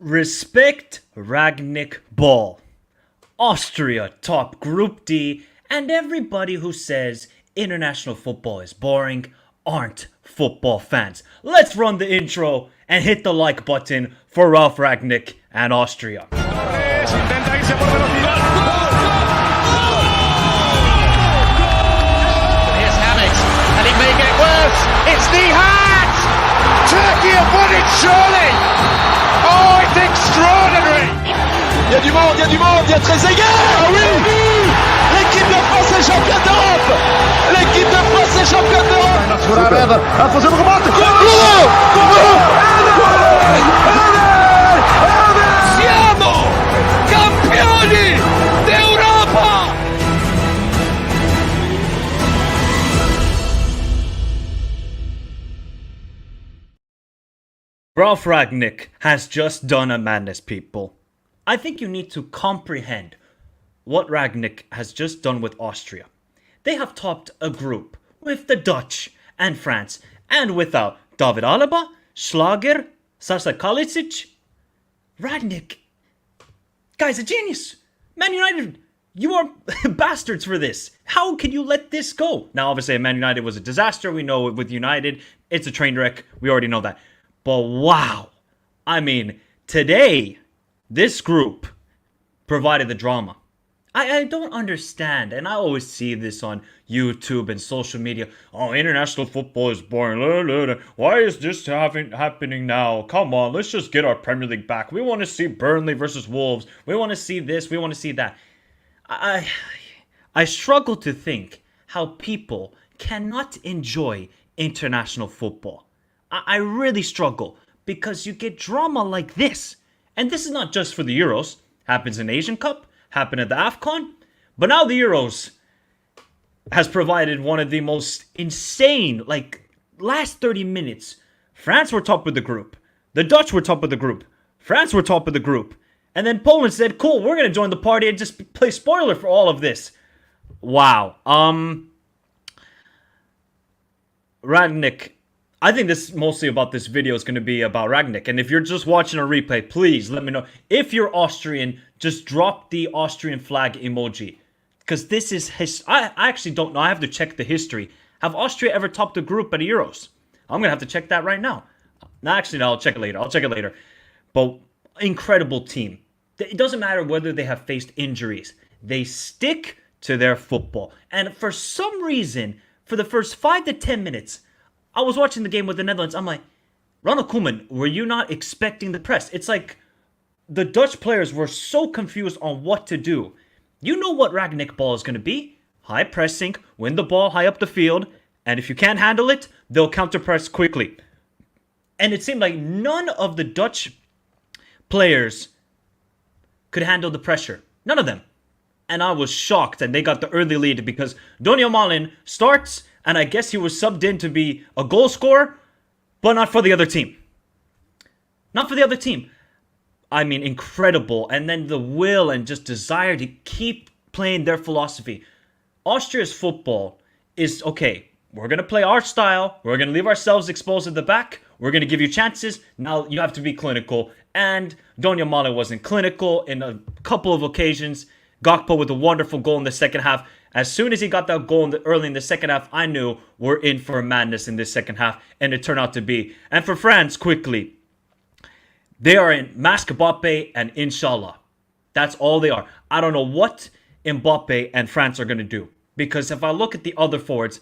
Respect Rangnick ball. Austria top Group D, and everybody who says international football is boring aren't football fans. Let's run the intro and hit the like button for Ralph Rangnick and Austria. Here's Hammett, and it may get worse. It's Dijk! Turkey have won it, surely! Oh, it's extraordinary! Il y a du monde, il y a Trezeguet. Ah oui. L'équipe de France est championne d'Europe. L'équipe de France est championne d'Europe. Attention, remonte. Siamo campioni d'Europa! Ralph Rangnick has just done a madness, people. I think you need to comprehend what Rangnick has just done with Austria. They have topped a group with the Dutch and France, and without David Alaba, Schlager, Sasa Kalicic. Rangnick, guy's a genius. Man United, you are bastards for this. How can you let this go? Now, obviously, Man United was a disaster. We know with United, it's a train wreck. We already know that. But wow. I mean, today, this group provided the drama. I don't understand, and I always see this on YouTube and social media. Oh, international football is boring. Why is this happening now? Come on, let's just get our Premier League back. We want to see Burnley versus Wolves. We want to see this. We want to see that. I struggle to think how people cannot enjoy international football. I really struggle because you get drama like this. And this is not just for the Euros. Happens in Asian Cup, happened at the AFCON. But now the Euros has provided one of the most insane, last 30 minutes. France were top of the group. The Dutch were top of the group. France were top of the group. And then Poland said, cool, we're going to join the party and just play spoiler for all of this. Wow. Rangnick. I think this mostly about this video is going to be about Rangnick. And if you're just watching a replay, please let me know. If you're Austrian, just drop the Austrian flag emoji. Because this is I actually don't know. I have to check the history. Have Austria ever topped a group at the Euros? I'm going to have to check that right now. No, actually, no, I'll check it later. But incredible team. It doesn't matter whether they have faced injuries. They stick to their football. And for some reason, for the first 5 to 10 minutes, I was watching the game with the Netherlands. I'm like, Ronald Koeman, were you not expecting the press? It's like the Dutch players were so confused on what to do. You know what Rangnick ball is going to be. High pressing, win the ball high up the field, and if you can't handle it, they'll counter press quickly. And it seemed like none of the Dutch players could handle the pressure. None of them. And I was shocked, and they got the early lead because Donyell Malen starts, and I guess he was subbed in to be a goal scorer, but not for the other team. Not for the other team. I mean, incredible. And then the will and just desire to keep playing their philosophy. Austria's football is, okay, we're going to play our style. We're going to leave ourselves exposed at the back. We're going to give you chances. Now you have to be clinical. And Donyell Malen wasn't clinical in a couple of occasions. Gakpo with a wonderful goal in the second half. As soon as he got that goal early in the second half, I knew we're in for a madness in this second half, and it turned out to be. And for France, quickly, they are in Maskbappe and Inshallah. That's all they are. I don't know what Mbappe and France are going to do. Because if I look at the other forwards,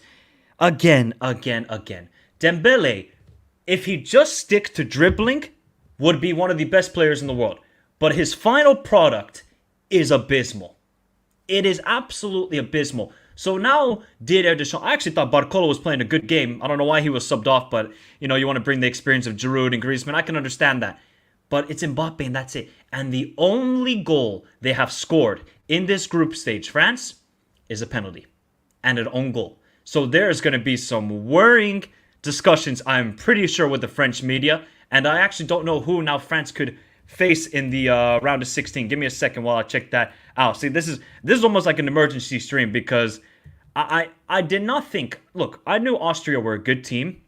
again, Dembele, if he just stick to dribbling, would be one of the best players in the world. But his final product is abysmal. It is absolutely abysmal. So now Didier Deschamps, I actually thought Barcola was playing a good game. I don't know why he was subbed off, but you want to bring the experience of Giroud and Griezmann. I can understand that. But it's Mbappe and that's it. And the only goal they have scored in this group stage, France, is a penalty and an own goal. So there's going to be some worrying discussions, I'm pretty sure, with the French media. And I actually don't know who now France could face in the round of 16. Give me a second while I check that out. See, this is almost like an emergency stream because I did not think. Look, I knew Austria were a good team,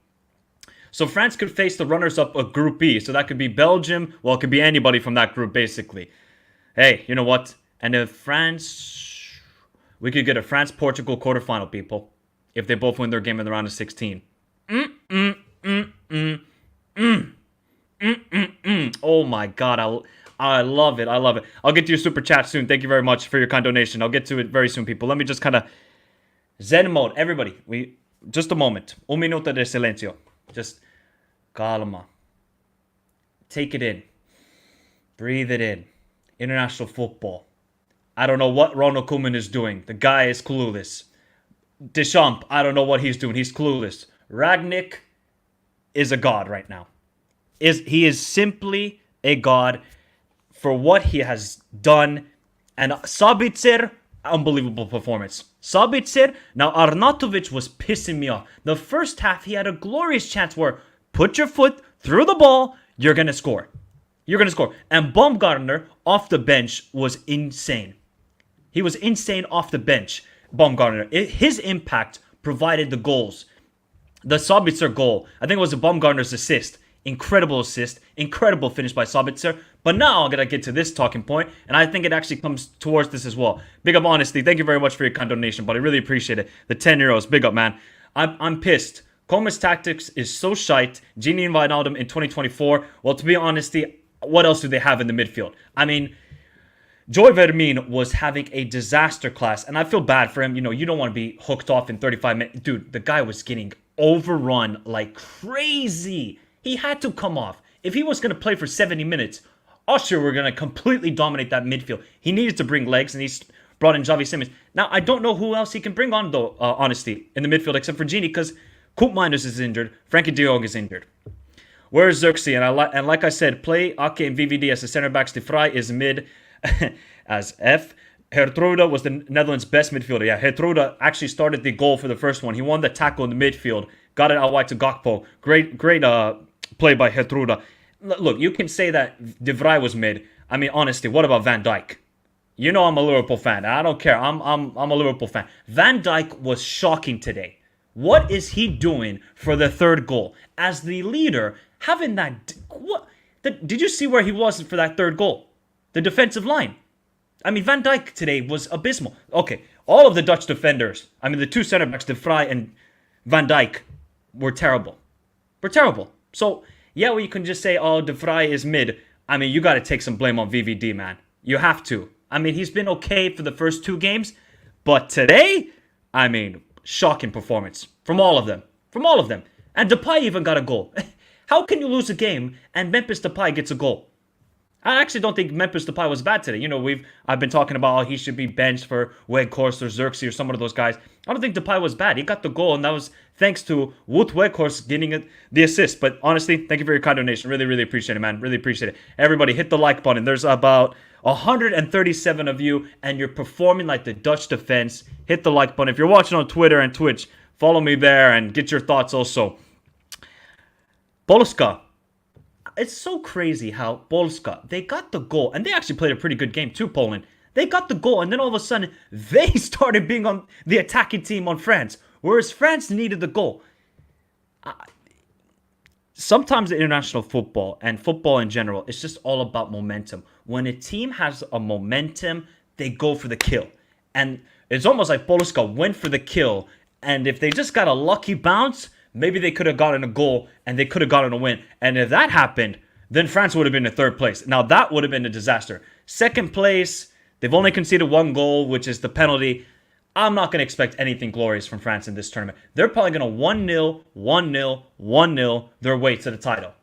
So France could face the runners-up of Group B. So that could be Belgium. Well, it could be anybody from that group, basically. Hey, you know what? And if France... We could get a France-Portugal quarterfinal, people. If they both win their game in the round of 16. Oh my god, I love it. I love it. I'll get to your super chat soon. Thank you very much for your kind donation. I'll get to it very soon, people. Let me just kind of Zen mode. Everybody, just a moment. Un minuto de silencio. Just calma. Take it in. Breathe it in. International football. I don't know what Ronald Koeman is doing. The guy is clueless. Deschamps, I don't know what he's doing. He's clueless. Rangnick is a god right now. He is simply a god for what he has done. And Sabitzer, unbelievable performance. Sabitzer, now Arnautovic was pissing me off. The first half, he had a glorious chance where put your foot through the ball, you're going to score. You're going to score. And Baumgartner off the bench was insane. He was insane off the bench, Baumgartner. His impact provided the goals. The Sabitzer goal, I think it was a Baumgartner's assist. Incredible assist, incredible finish by Sabitzer. But now I'm going to get to this talking point, and I think it actually comes towards this as well. Big up honesty. Thank you very much for your kind donation, but I really appreciate it. The 10 euros, big up, man. I'm pissed. Koeman's tactics is so shite. Gini and Wijnaldum in 2024. Well, to be honest, what else do they have in the midfield? I mean, Joy Vermin was having a disaster class, and I feel bad for him. You know, you don't want to be hooked off in 35 minutes. Dude, the guy was getting overrun like crazy. He had to come off. If he was going to play for 70 minutes, Austria were going to completely dominate that midfield. He needed to bring legs, and he's brought in Xavi Simons. Now, I don't know who else he can bring on, though, honestly, in the midfield, except for Gini, because Koop Miners is injured. Frankie de Jong is injured. Where is Xerxes? And like I said, play Ake and VVD as the center backs. De Vrij is mid as F. Hertruda was the Netherlands' best midfielder. Yeah, Hertruda actually started the goal for the first one. He won the tackle in the midfield. Got it out wide to Gakpo. Great play by Hertruda. Look, you can say that De Vrij was mid. I mean, honestly, what about Van Dijk? You know I'm a Liverpool fan. I don't care. I'm a Liverpool fan. Van Dijk was shocking today. What is he doing for the third goal? As the leader, having that... Did you see where he was for that third goal? The defensive line. I mean, Van Dijk today was abysmal. Okay, all of the Dutch defenders, I mean, the two center backs, De Vrij and Van Dijk, were terrible. So, yeah, well, you can just say, oh, De Vrij is mid. I mean, you got to take some blame on VVD, man. You have to. I mean, he's been okay for the first two games. But today, I mean, shocking performance from all of them. And Depay even got a goal. How can you lose a game and Memphis Depay gets a goal? I actually don't think Memphis Depay was bad today. You know, I've been talking about how he should be benched for Weghorst or Xerxes or some of those guys. I don't think Depay was bad. He got the goal, and that was thanks to Wout Weghorst getting the assist. But honestly, thank you for your kind donation. Really, really appreciate it, man. Really appreciate it. Everybody, hit the like button. There's about 137 of you, and you're performing like the Dutch defense. Hit the like button. If you're watching on Twitter and Twitch, follow me there and get your thoughts also. Polska. It's so crazy how Polska, they got the goal, and they actually played a pretty good game too, Poland. They got the goal, and then all of a sudden, they started being on the attacking team on France, whereas France needed the goal. Sometimes in international football, and football in general, it's just all about momentum. When a team has a momentum, they go for the kill. And it's almost like Polska went for the kill, and if they just got a lucky bounce, maybe they could have gotten a goal and they could have gotten a win. And if that happened, then France would have been in third place. Now, that would have been a disaster. Second place, they've only conceded one goal, which is the penalty. I'm not going to expect anything glorious from France in this tournament. They're probably going to 1-0, 1-0, 1-0 their way to the title.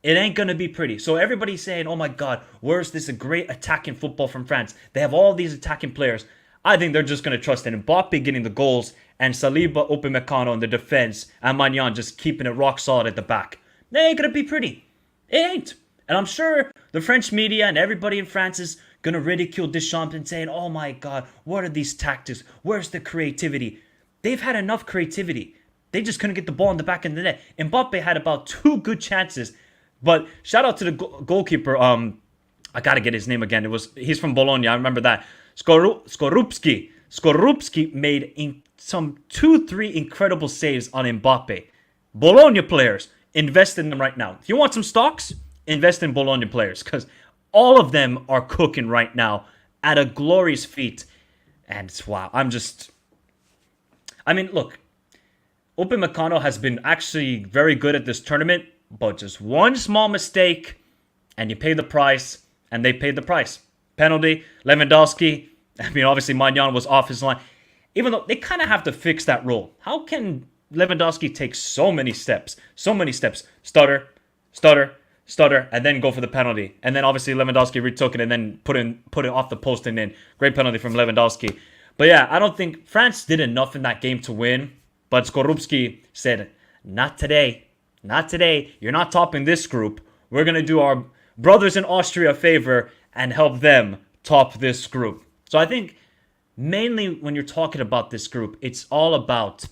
It ain't going to be pretty. So everybody's saying, oh my God, where's this great attacking football from France? They have all these attacking players. I think they're just going to trust in Mbappe getting the goals and Saliba, Upamecano in the defense, and Magnan just keeping it rock solid at the back. They ain't going to be pretty. It ain't. And I'm sure the French media and everybody in France is going to ridicule Deschamps and saying, oh my God, what are these tactics? Where's the creativity? They've had enough creativity. They just couldn't get the ball in the back of the net. Mbappe had about 2 good chances. But shout out to the goalkeeper. I got to get his name again. He's from Bologna. I remember that. Skorupski. Skorupski made some 2-3 incredible saves on Mbappe. Bologna players. invest in them right now. If you want some stocks, invest in Bologna players because all of them are cooking right now at a glorious feat. And wow, look, Upamecano has been actually very good at this tournament, but just one small mistake and you pay the price, and they paid the price. Penalty, Lewandowski, obviously Maignan was off his line. Even though they kind of have to fix that rule. How can Lewandowski take so many steps, stutter, and then go for the penalty? And then obviously Lewandowski retook it and then put it off the post and in. Great penalty from Lewandowski. But yeah, I don't think France did enough in that game to win. But Skorupski said, not today. Not today. You're not topping this group. We're going to do our brothers in Austria a favor and help them top this group. So I think mainly when you're talking about this group, it's all about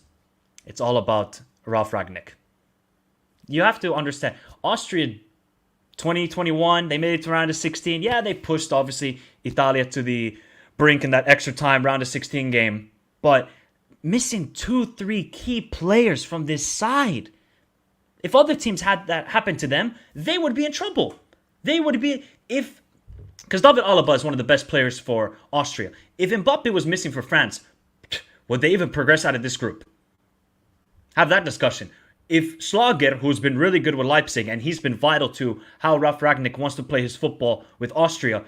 Ralf Rangnick. You have to understand, Austria 2021, they made it to round of 16. Yeah, they pushed, obviously, Italia to the brink in that extra time round of 16 game. But missing 2-3 key players from this side. If other teams had that happen to them, they would be in trouble. Because David Alaba is one of the best players for Austria. If Mbappe was missing for France, would they even progress out of this group? Have that discussion. If Schlager, who's been really good with Leipzig, and he's been vital to how Ralf Rangnick wants to play his football with Austria,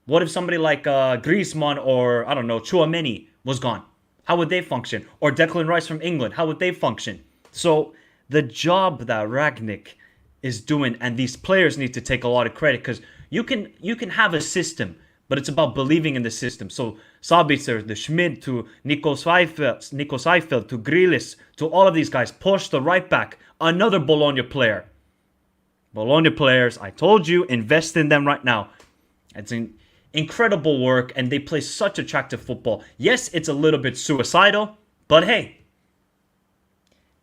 what if somebody like Griezmann or, I don't know, Tchouaméni was gone? How would they function? Or Declan Rice from England, how would they function? So the job that Rangnick is doing, and these players need to take a lot of credit, because you can have a system, but it's about believing in the system. So Sabitzer, the Schmid, to Nico Seifeld, to Grealish, to all of these guys, push the right back, another Bologna player. Bologna players, I told you, invest in them right now. It's incredible work, and they play such attractive football. Yes, it's a little bit suicidal, but hey,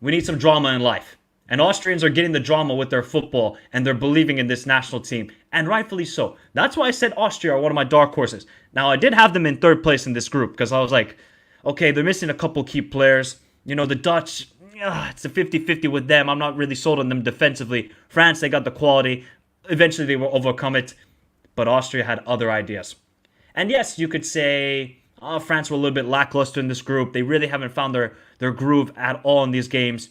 we need some drama in life. And Austrians are getting the drama with their football, and they're believing in this national team, and rightfully so. That's why I said Austria are one of my dark horses. Now, I did have them in third place in this group, because I was like, okay, they're missing a couple key players. You know, the Dutch, it's a 50-50 with them. I'm not really sold on them defensively. France, they got the quality. Eventually, they will overcome it. But Austria had other ideas. And yes, you could say, France were a little bit lackluster in this group. They really haven't found their groove at all in these games.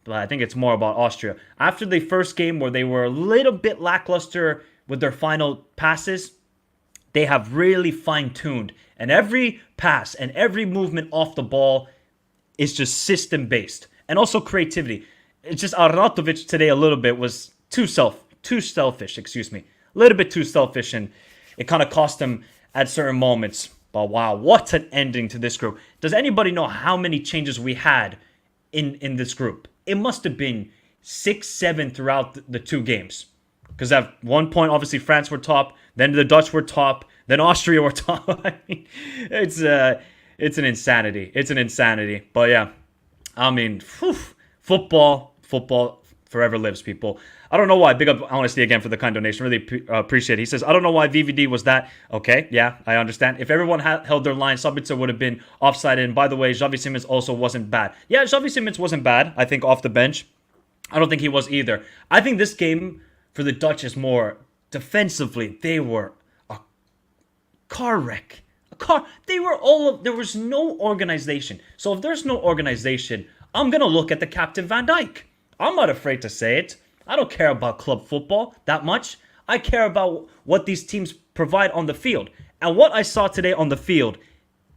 But I think it's more about Austria. After the first game where they were a little bit lackluster with their final passes, they have really fine-tuned. And every pass and every movement off the ball is just system-based. And also creativity. It's just Arnautovic today a little bit was too selfish, A little bit too selfish, and it kind of cost him at certain moments. But wow, what an ending to this group. Does anybody know how many changes we had in this group? It must have been 6-7 throughout the two games. Because at one point, obviously, France were top. Then the Dutch were top. Then Austria were top. I mean, it's an insanity. It's an insanity. But yeah, I mean, football forever lives, people. I don't know why. Big up Honesty again for the kind donation. Really appreciate it. He says, I don't know why VVD was that. Okay, yeah, I understand. If everyone held their line, Sabitzer would have been offside. And by the way, Xavi Simons also wasn't bad. Yeah, Xavi Simons wasn't bad, I think, off the bench. I don't think he was either. I think this game for the Dutch is more defensively. They were a car wreck. There was no organization. So if there's no organization, I'm going to look at the captain Van Dijk. I'm not afraid to say it. I don't care about club football that much. I care about what these teams provide on the field. And what I saw today on the field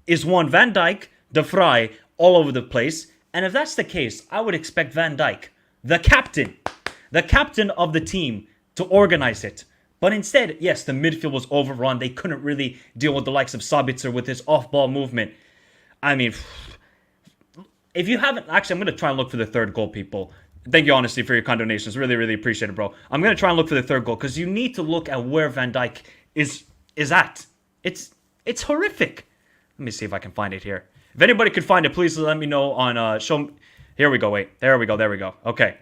is one Van Dijk, De Vrij, all over the place. And if that's the case, I would expect Van Dijk, the captain of the team, to organize it. But instead, yes, the midfield was overrun. They couldn't really deal with the likes of Sabitzer with his off-ball movement. I mean, if you haven't... Actually, I'm going to try and look for the third goal, people. Thank you, honestly, for your kind donations. Really, really appreciate it, bro. I'm going to try and look for the third goal because you need to look at where Van Dijk is at. It's horrific. Let me see if I can find it here. If anybody could find it, please let me know on... Here we go. Wait. There we go. Okay.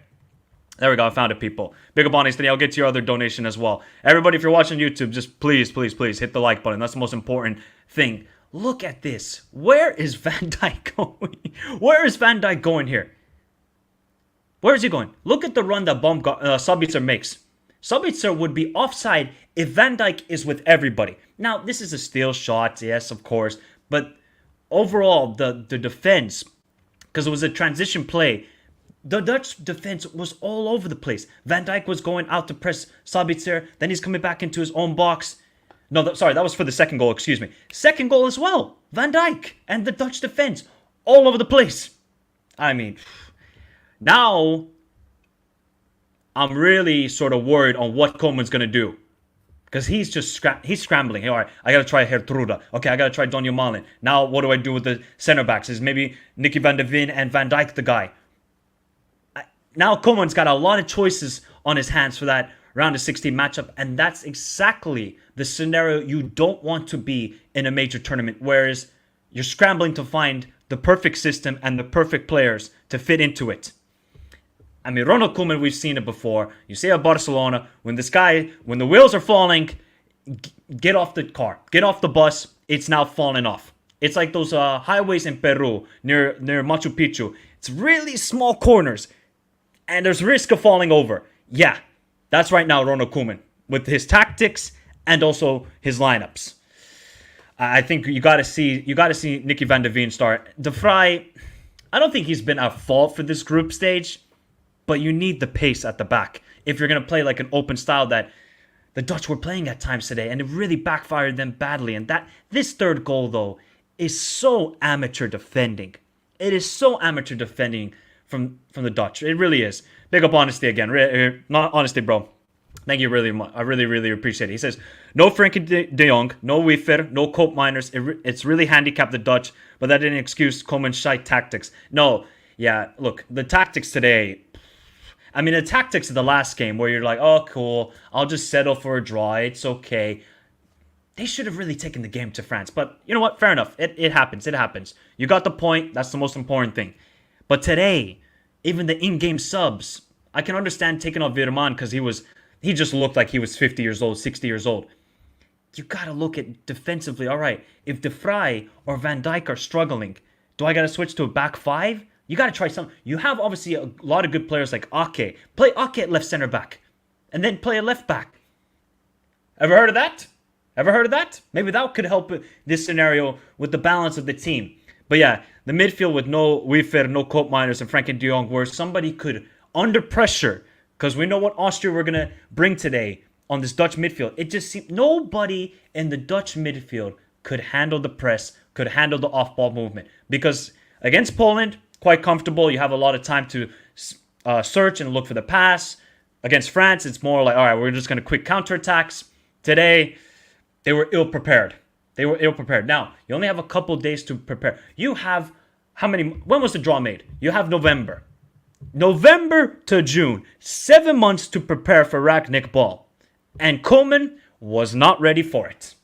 There we go. I found it, people. Big up honesty. I'll get to your other donation as well. Everybody, if you're watching YouTube, just please hit the like button. That's the most important thing. Look at this. Where is Van Dijk going? Where is Van Dijk going here? Where is he going? Look at the run that Sabitzer makes. Sabitzer would be offside if Van Dijk is with everybody. Now, this is a steal shot, yes, of course. But overall, the defense, because it was a transition play, the Dutch defense was all over the place. Van Dijk was going out to press Sabitzer. Then he's coming back into his own box. No, sorry, that was for the second goal, excuse me. Second goal as well. Van Dijk and the Dutch defense all over the place. I mean, now I'm really sort of worried on what Koeman's going to do. Because he's just scrambling. Hey, all right, I got to try Gertruda. Okay, I got to try Donny Malen. Now, what do I do with the center backs? Is maybe Nicky van de Ven and Van Dijk the guy? Now, Koeman's got a lot of choices on his hands for that round of 16 matchup. And that's exactly the scenario you don't want to be in a major tournament. Whereas you're scrambling to find the perfect system and the perfect players to fit into it. I mean, Ronald Koeman, we've seen it before. You see at Barcelona, when the wheels are falling, get off the car, get off the bus. It's now falling off. It's like those highways in Peru near Machu Picchu. It's really small corners, and there's risk of falling over. Yeah, that's right now Ronald Koeman with his tactics and also his lineups. I think you got to see Nicky van de Ven start. De Vrij, I don't think he's been at fault for this group stage. But you need the pace at the back if you're going to play like an open style that the Dutch were playing at times today. And it really backfired them badly. And this third goal, though, is so amateur defending. It is so amateur defending from the Dutch. It really is. Big up Honesty again. Not Honesty, bro. Thank you really much. I really, really appreciate it. He says, no Frankie de Jong, no Wiefer, no Koop Miners. It's really handicapped the Dutch, but that didn't excuse Koeman's shite tactics. No, yeah, look, the tactics today... I mean, the tactics of the last game where you're like, oh, cool, I'll just settle for a draw. It's okay. They should have really taken the game to France. But you know what? Fair enough. It happens. It happens. You got the point. That's the most important thing. But today, even the in-game subs, I can understand taking off Veerman because he just looked like he was 50 years old, 60 years old. You got to look at defensively. All right, if De Vrij or Van Dijk are struggling, do I got to switch to a back five? You got to try something. You have obviously a lot of good players like Ake. Play Ake at left center back. And then play a left back. Ever heard of that? Ever heard of that? Maybe that could help this scenario with the balance of the team. But yeah, the midfield with no Wiefer, no Koop Miners, and Frankie de Jong, where somebody could, under pressure, because we know what Austria we're going to bring today on this Dutch midfield. It just seemed nobody in the Dutch midfield could handle the press, could handle the off-ball movement. Because against Poland... quite comfortable. You have a lot of time to search and look for the pass. Against France, it's more like, all right, we're just going to quick counterattacks. Today, they were ill-prepared. Now, you only have a couple days to prepare. You have, when was the draw made? You have November. November to June. 7 months to prepare for Rangnick ball. And Koeman was not ready for it.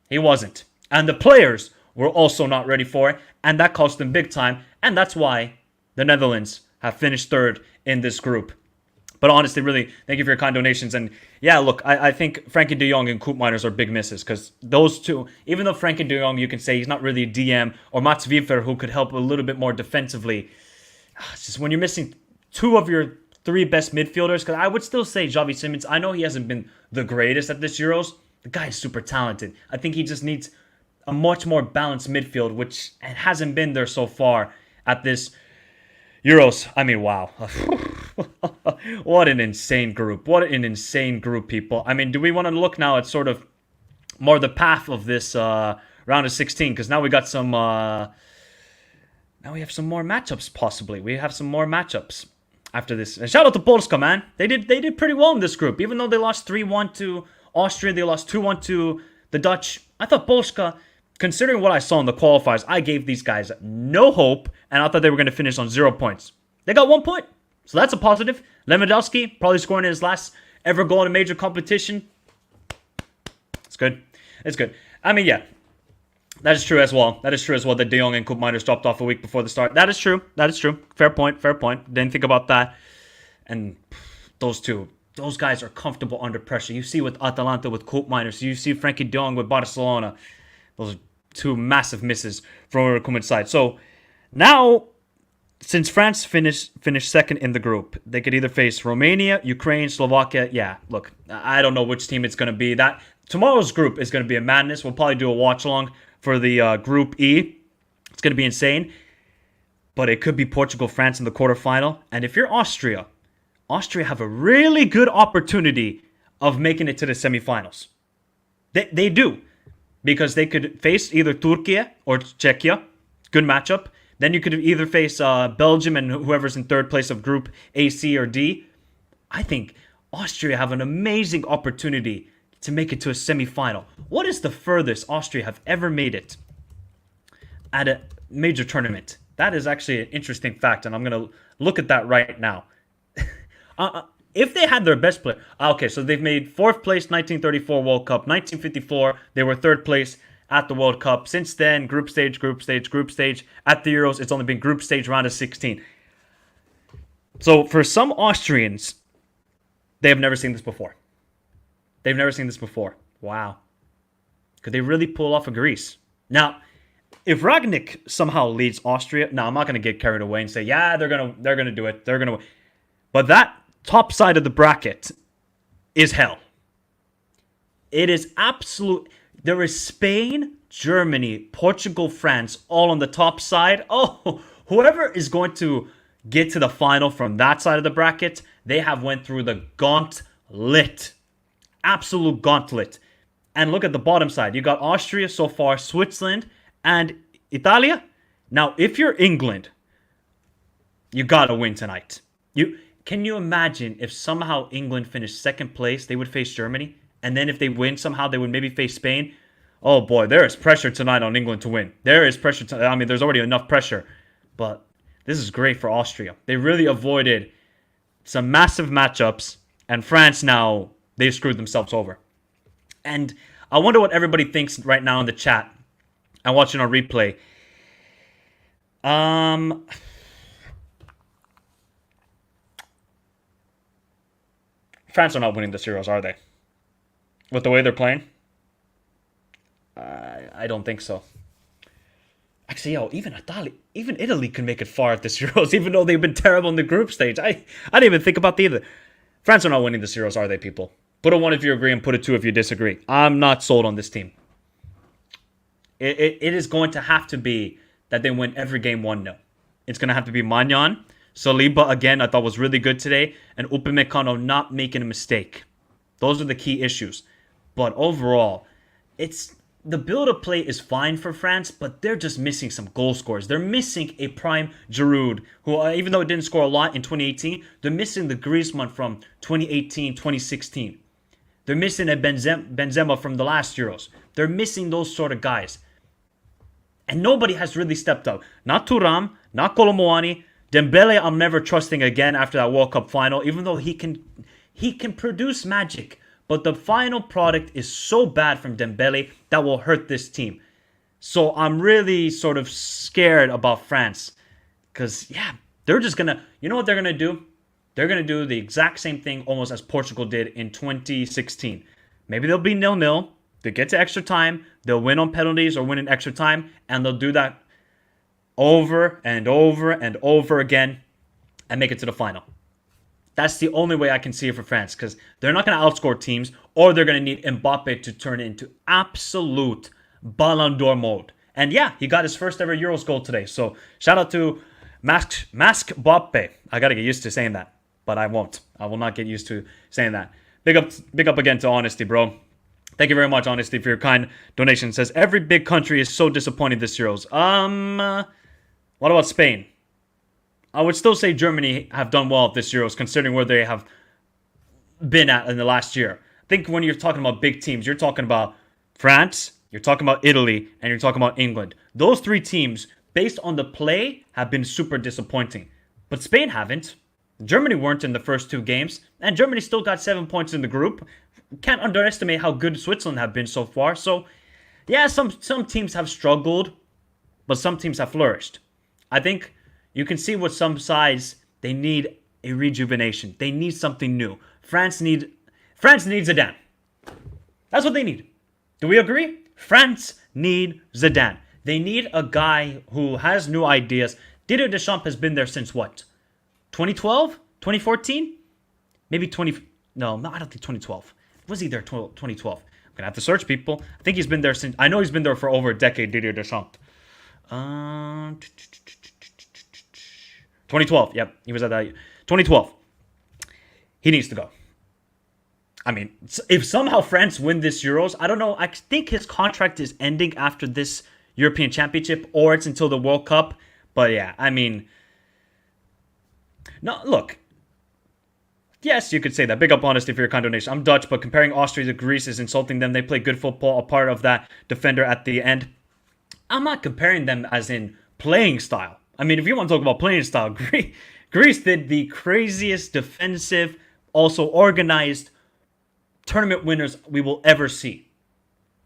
He wasn't. And the players were also not ready for it. And that cost them big time. And that's why the Netherlands have finished third in this group. But honestly, really, thank you for your kind donations. And yeah, look, I think Frankie de Jong and Koop Miners are big misses. Because those two, even though Frankie de Jong, you can say he's not really a DM, or Mats Wiefer, who could help a little bit more defensively. It's just when you're missing two of your three best midfielders, because I would still say Xavi Simons, I know he hasn't been the greatest at this Euros. The guy is super talented. I think he just needs a much more balanced midfield, which hasn't been there so far at this Euros. I mean, wow. What an insane group. What an insane group, people. I mean, do we want to look now at sort of more the path of this round of 16? Because now we got some... now we have some more matchups, possibly. We have some more matchups after this. And shout out to Polska, man. They did pretty well in this group. Even though they lost 3-1 to Austria, they lost 2-1 to the Dutch. I thought Polska... Considering what I saw in the qualifiers, I gave these guys no hope, and I thought they were going to finish on 0 points. They got 1 point, so that's a positive. Lewandowski probably scoring his last ever goal in a major competition. It's good. It's good. I mean, yeah, that is true as well. That De Jong and Koop Miners dropped off a week before the start. That is true. Fair point. Didn't think about that. And those two. Those guys are comfortable under pressure. You see with Atalanta with Koop Miners. You see Frankie de Jong with Barcelona. Those are two massive misses from Koeman's side. So now since France finished second in the group, they could either face Romania, Ukraine, Slovakia. Yeah, look, I don't know which team it's going to be. That tomorrow's group is going to be a madness. We'll probably do a watch along for the Group E. It's going to be insane. But it could be Portugal, France in the quarterfinal. And if you're Austria have a really good opportunity of making it to the semifinals. They do. Because they could face either Turkey or Czechia. Good matchup. Then you could either face Belgium and whoever's in third place of Group A, C, or D. I think Austria have an amazing opportunity to make it to a semifinal. What is the furthest Austria have ever made it at a major tournament? That is actually an interesting fact, and I'm going to look at that right now. If they had their best player... Okay, so they've made 4th place 1934 World Cup. 1954, they were 3rd place at the World Cup. Since then, group stage. At the Euros, it's only been group stage round of 16. So for some Austrians, they have never seen this before. They've never seen this before. Wow. Could they really pull off a Greece? Now, if Rangnick somehow leads Austria, now I'm not going to get carried away and say, yeah, they're gonna do it. They're gonna. But that top side of the bracket is hell. It is absolute. There is Spain, Germany, Portugal, France, all on the top side. Oh, whoever is going to get to the final from that side of the bracket, they have went through the gauntlet. Absolute gauntlet. And look at the bottom side. You got Austria so far, Switzerland, and Italia. Now, if you're England, you gotta win tonight. Can you imagine if somehow England finished 2nd place, they would face Germany? And then if they win somehow, they would maybe face Spain. Oh boy, there is pressure tonight on England to win. There is pressure. I mean, there's already enough pressure. But this is great for Austria. They really avoided some massive matchups. And France now, they screwed themselves over. And I wonder what everybody thinks right now in the chat. I'm watching on replay. France are not winning the Euros, are they? With the way they're playing? I don't think so. Actually, even Italy can make it far at this Euros, even though they've been terrible in the group stage. I didn't even think about the either. France are not winning the Euros, are they, people? Put a 1 if you agree and put a 2 if you disagree. I'm not sold on this team. It is going to have to be that they win every game 1-0. It's going to have to be Magnan. Saliba, again, I thought was really good today. And Upamecano not making a mistake. Those are the key issues. But overall, the build-up play is fine for France, but they're just missing some goal scorers. They're missing a prime Giroud, who, even though it didn't score a lot in 2018, they're missing the Griezmann from 2018, 2016. They're missing a Benzema from the last Euros. They're missing those sort of guys. And nobody has really stepped up. Not Thuram, not Kolomoani. Dembele, I'm never trusting again after that World Cup final, even though he can produce magic. But the final product is so bad from Dembele that will hurt this team. So I'm really sort of scared about France. Because, yeah, they're just going to... You know what they're going to do? They're going to do the exact same thing almost as Portugal did in 2016. Maybe they'll be 0-0. They'll get to extra time. They'll win on penalties or win in extra time. And they'll do that over and over and over again and make it to the final. That's the only way I can see it for France, because they're not going to outscore teams, or they're going to need Mbappe to turn it into absolute Ballon d'Or mode. And yeah, he got his first ever Euros goal today. So shout out to Maskbappe. I got to get used to saying that, but I won't. I will not get used to saying that. Big up again to Honesty, bro. Thank you very much, Honesty, for your kind donation. It says, every big country is so disappointing this Euros. What about Spain? I would still say Germany have done well at this Euros, considering where they have been at in the last year. I think when you're talking about big teams, you're talking about France, you're talking about Italy, and you're talking about England. Those three teams, based on the play, have been super disappointing. But Spain haven't. Germany weren't in the first 2 games, and Germany still got 7 points in the group. Can't underestimate how good Switzerland have been so far. So, yeah, some teams have struggled, but some teams have flourished. I think you can see with some sides, they need a rejuvenation. They need something new. France needs Zidane. That's what they need. Do we agree? France need Zidane. They need a guy who has new ideas, Didier Deschamps has been there since what? 2012? 2014? Maybe 20... No, I don't think 2012. Was he there 2012? I'm going to have to search, people. I think he's been there since... I know he's been there for over a decade, Didier Deschamps. 2012. Yep, he was at that... 2012. He needs to go. I mean, if somehow France win this Euros, I don't know. I think his contract is ending after this European Championship, or it's until the World Cup. But yeah, I mean... No, look... Yes, you could say that. Big up honesty for your kind donation. I'm Dutch, but comparing Austria to Greece is insulting them. They play good football, a part of that defender at the end. I'm not comparing them as in playing style. I mean, if you want to talk about playing style, Greece did the craziest defensive, also organized tournament winners we will ever see.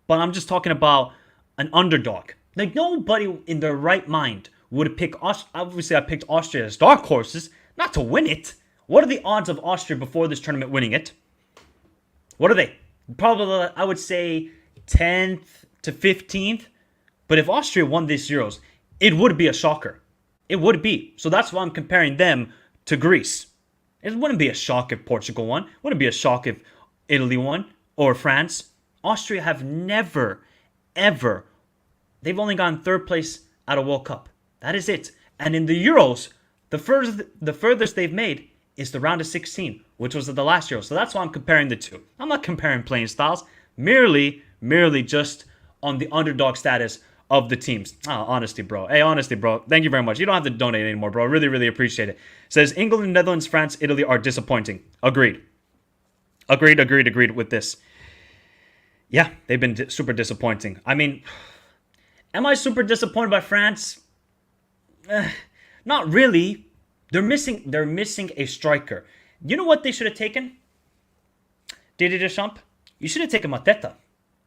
But I'm just talking about an underdog. Like, nobody in their right mind would pick Austria. Obviously, I picked Austria as dark horses, not to win it. What are the odds of Austria before this tournament winning it? What are they? Probably, I would say 10th to 15th. But if Austria won this Euros, it would be a shocker. It would be. So that's why I'm comparing them to Greece. It wouldn't be a shock if Portugal won. It wouldn't be a shock if Italy won or France. Austria have never, ever... They've only gotten third place at a World Cup. That is it. And in the Euros, the furthest they've made is the round of 16, which was at the last Euro. So that's why I'm comparing the two. I'm not comparing playing styles, merely just on the underdog status of the teams. Oh, honesty, bro. Hey, honesty, bro. Thank you very much. You don't have to donate anymore, bro. Really appreciate it. Says England, Netherlands, France, Italy are disappointing. Agreed with this. Yeah, they've been super disappointing. I mean, am I super disappointed by France? Not really. They're missing a striker. You know what they should have taken? Didier Deschamps? You should have taken Mateta.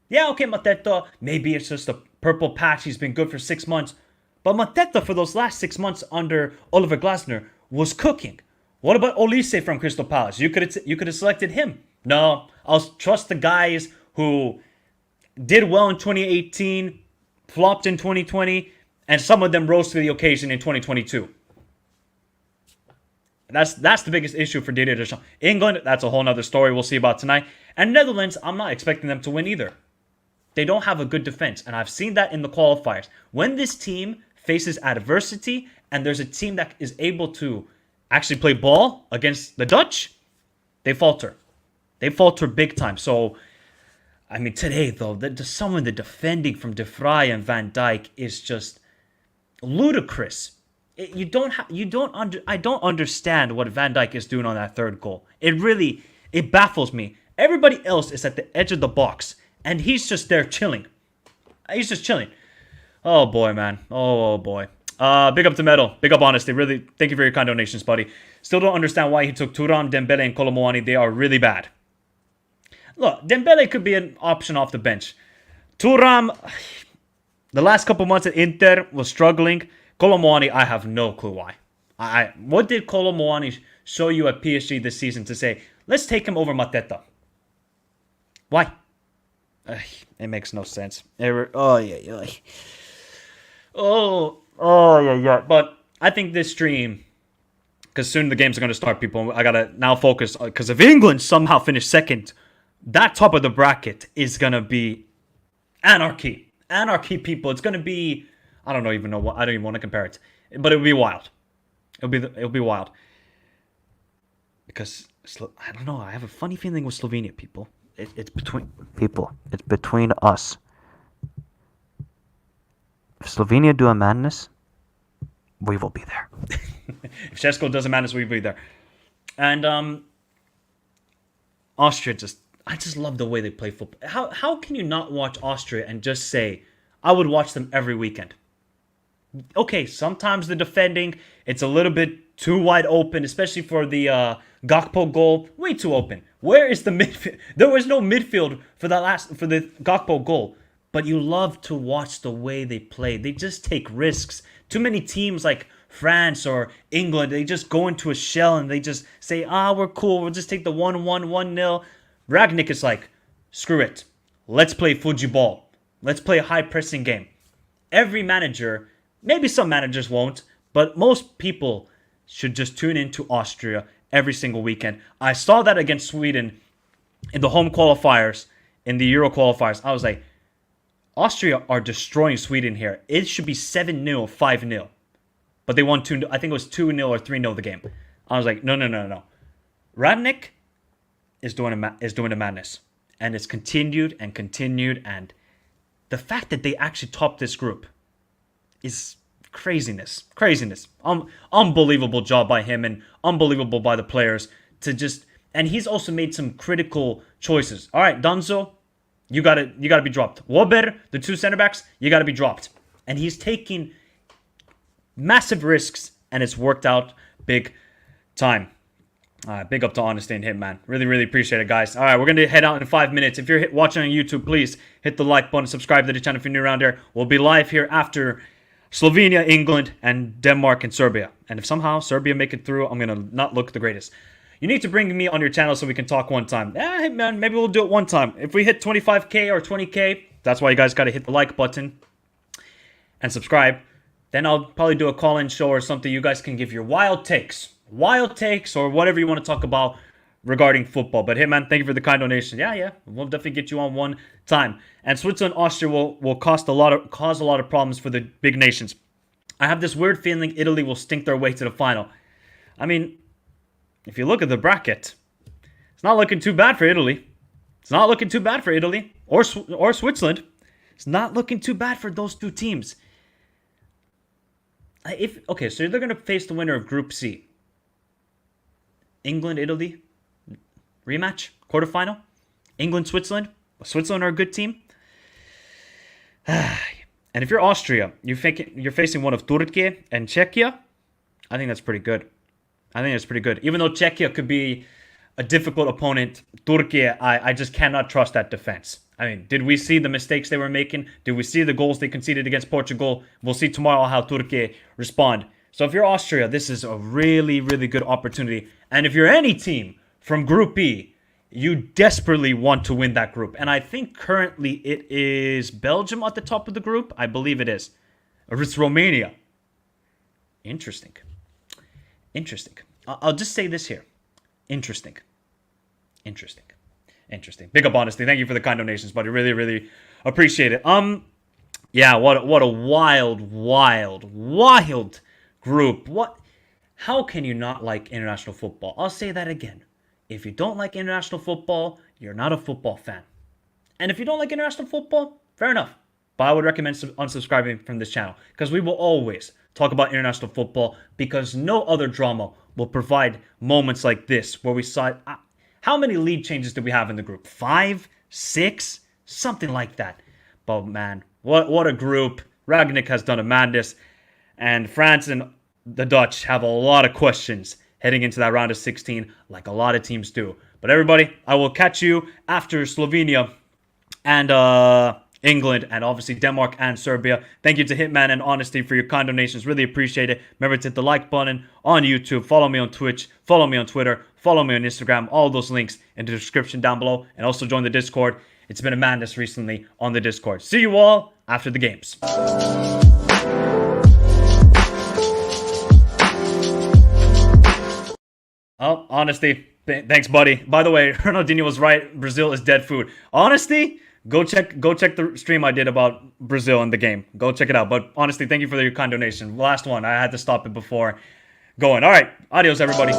Yeah, okay, Mateta. Maybe it's just a purple patch. He's been good for 6 months. But Mateta, for those last 6 months under Oliver Glasner, was cooking. What about Olise from Crystal Palace? You could have selected him. No, I'll trust the guys who did well in 2018, flopped in 2020, and some of them rose to the occasion in 2022. That's the biggest issue for Didier Deschamps. England, that's a whole nother story we'll see about tonight. And Netherlands, I'm not expecting them to win either. They don't have a good defense, and I've seen that in the qualifiers. When this team faces adversity, and there's a team that is able to actually play ball against the Dutch, they falter. They falter big time. So, I mean, today, though, some of the defending from De Vrij and Van Dijk is just ludicrous. I don't understand what Van Dijk is doing on that third goal. It baffles me. Everybody else is at the edge of the box, and he's just there chilling. He's just chilling. Oh boy, man. Oh boy. Big up to Metal. Big up honesty. Really, thank you for your kind donations, buddy. Still don't understand why he took Thuram, Dembele, and Kolo Muani. They are really bad. Look, Dembele could be an option off the bench. Thuram, the last couple months at Inter was struggling. Kolo Muani, I have no clue why. What did Kolo Muani show you at PSG this season to say, let's take him over Mateta? Why? It makes no sense. Oh, yeah. But I think this stream, because soon the games are going to start, people, I got to now focus. Because if England somehow finish second, that top of the bracket is going to be anarchy. Anarchy, people. It's going to be... I don't even want to compare it, but it'll be wild. It'll be wild because I don't know. I have a funny feeling with Slovenia, people. It's between people. It's between us. If Slovenia do a madness, we will be there. If Šeško does a madness, we will be there. And Austria I just love the way they play football. How can you not watch Austria and just say, I would watch them every weekend? Okay, sometimes the defending, it's a little bit too wide open, especially for the Gakpo goal. Way too open. Where is the midfield? There was no midfield for the Gakpo goal. But you love to watch the way they play. They just take risks. Too many teams like France or England, they just go into a shell and they just say, we're cool. We'll just take the 1-1, 1-0. Rangnick is like, screw it. Let's play Fuji ball. Let's play a high pressing game. Every manager... Maybe some managers won't, But most people should just tune into Austria every single weekend. I saw that against Sweden in the home qualifiers, in the Euro qualifiers. I was like, Austria are destroying Sweden here. It should be 7-0, 5-0. But they won 2, I think it was 2-0 or 3-0 the game. I was like, no. Rangnick is doing a madness. And it's continued, and the fact that they actually topped this group is craziness. Unbelievable job by him, and unbelievable by the players to just, and he's also made some critical choices. All right, Danzo, you gotta be dropped. Wober, the 2 center backs, you gotta be dropped. And he's taking massive risks, and it's worked out big time. Big up to Honesty and Hitman. Really appreciate it, guys. All right, we're going to head out in 5 minutes. If you're watching on YouTube, please hit the like button. Subscribe to the channel if you're new around here. We'll be live here after Slovenia, England, and Denmark and Serbia. And if somehow Serbia make it through, I'm going to not look the greatest. You need to bring me on your channel so we can talk one time. Hey, man, maybe we'll do it one time. If we hit 25K or 20K, that's why you guys got to hit the like button and subscribe. Then I'll probably do a call-in show or something. You guys can give your wild takes or whatever you want to talk about regarding football. But hey, man, thank you for the kind donation. Yeah, we'll definitely get you on one time. And Switzerland, Austria will cause a lot of problems for the big nations. I have this weird feeling Italy will stink their way to the final. I mean, if you look at the bracket, it's not looking too bad for Italy. Or Switzerland. It's not looking too bad for those 2 teams. So they're going to face the winner of Group C. England, Italy, rematch, quarterfinal. England, Switzerland. Switzerland are a good team. And if you're Austria, you're facing one of Turkey and Czechia. I think that's pretty good. Even though Czechia could be a difficult opponent, Turkey, I just cannot trust that defense. I mean, did we see the mistakes they were making? Did we see the goals they conceded against Portugal? We'll see tomorrow how Turkey respond. So if you're Austria, this is a really good opportunity. And if you're any team from Group E, you desperately want to win that group. And I think currently it is Belgium at the top of the group. I believe it is. Or it's Romania. Interesting. I'll just say this here. Interesting. Big up Honesty. Thank you for the kind donations, buddy. Really appreciate it. Yeah, what a wild group. How can you not like international football? I'll say that again. If you don't like international football, you're not a football fan. And if you don't like international football, fair enough. But I would recommend unsubscribing from this channel, because we will always talk about international football, because no other drama will provide moments like this where we saw how many lead changes did we have in the group? 5, 6, something like that. But man, what a group. Rangnick has done a madness, and France and the Dutch have a lot of questions heading into that round of 16, like a lot of teams do. But everybody, I will catch you after Slovenia and England, and obviously Denmark and Serbia. Thank you to Hitman and Honesty for your kind donations. Really appreciate it. Remember to hit the like button on YouTube. Follow me on Twitch. Follow me on Twitter. Follow me on Instagram. All those links in the description down below. And also join the Discord. It's been a madness recently on the Discord. See you all after the games. Oh, Honesty. Thanks, buddy. By the way, Ronaldinho was right. Brazil is dead food. Honesty? Go check the stream I did about Brazil and the game. Go check it out. But honestly, thank you for your kind donation. Last one. I had to stop it before going. All right. Adios, everybody.